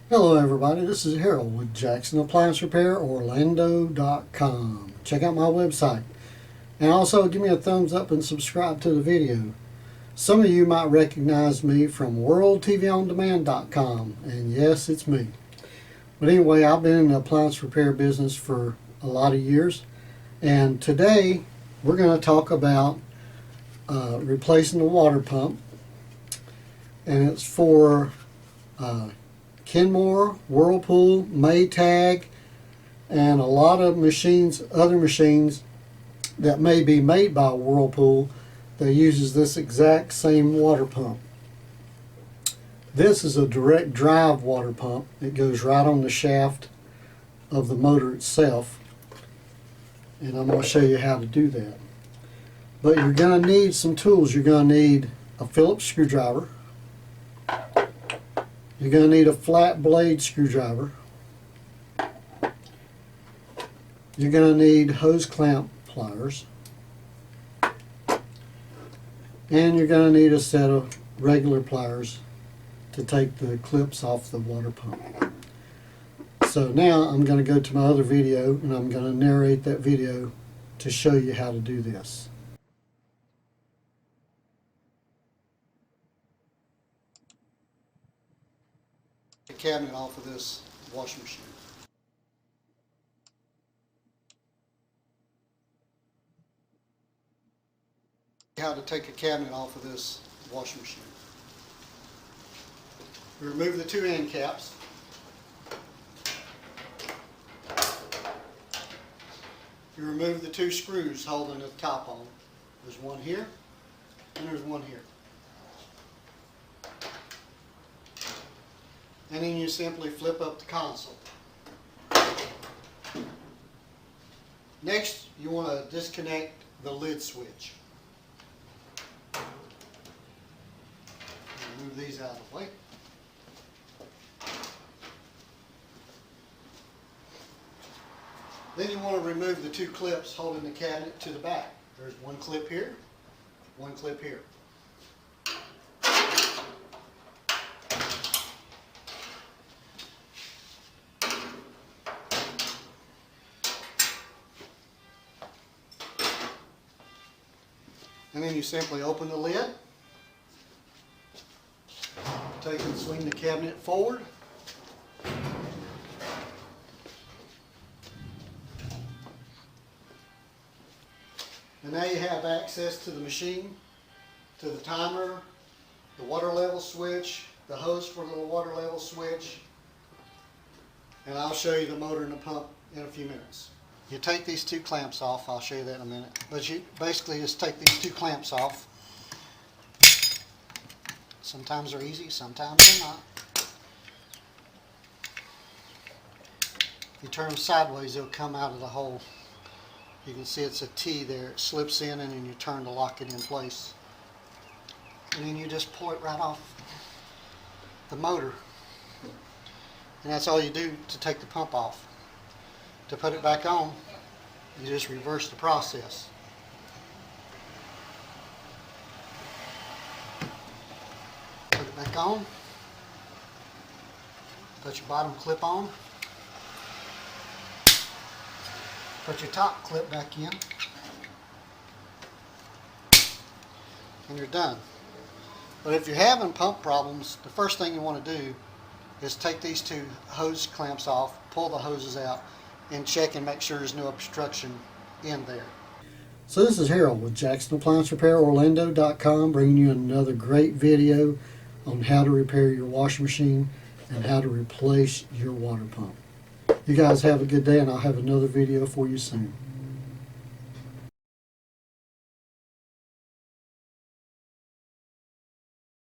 Hello everybody, this is Harold with Jackson Appliance Repair Orlando.com. Check out my website. And also give me a thumbs up and subscribe to the video. Some of you might recognize me from WorldTVOnDemand.com, and yes, it's me. But anyway, I've been in the appliance repair business for a lot of years, and today we're going to talk about replacing the water pump, and it's for Kenmore, Whirlpool, Maytag, and a lot of machines, other machines that may be made by Whirlpool that uses this exact same water pump. This is a direct drive water pump. It goes right on the shaft of the motor itself, and I'm going to show you how to do that. But you're going to need some tools. You're going to need a Phillips screwdriver. You're going to need a flat blade screwdriver. You're going to need hose clamp pliers. And you're going to need a set of regular pliers to take the clips off the water pump. So now I'm going to go to my other video and I'm going to narrate that video to show you how to do this. The cabinet off of this washing machine. How to take a cabinet off of this washing machine. We remove the two end caps. You remove the two screws holding the top on. There's one here and there's one here. And then you simply flip up the console. Next, you want to disconnect the lid switch. Move these out of the way. Then you want to remove the two clips holding the cabinet to the back. There's one clip here, one clip here. And then you simply open the lid, take and swing the cabinet forward. And now you have access to the machine, to the timer, the water level switch, the hose for the water level switch, and I'll show you the motor and the pump in a few minutes. You take these two clamps off. I'll show you that in a minute. But you basically just take these two clamps off. Sometimes they're easy, sometimes they're not. If you turn them sideways, they'll come out of the hole. You can see it's a T there. It slips in and then you turn to lock it in place. And then you just pull it right off the motor. And that's all you do to take the pump off. To put it back on, you just reverse the process. Put it back on. Put your bottom clip on. Put your top clip back in. And you're done. But if you're having pump problems, the first thing you want to do is take these two hose clamps off, pull the hoses out, and check and make sure there's no obstruction in there. So this is Harold with Jackson Appliance Repair Orlando.com, bringing you another great video on how to repair your washing machine and how to replace your water pump. You guys have a good day, and I'll have another video for you soon.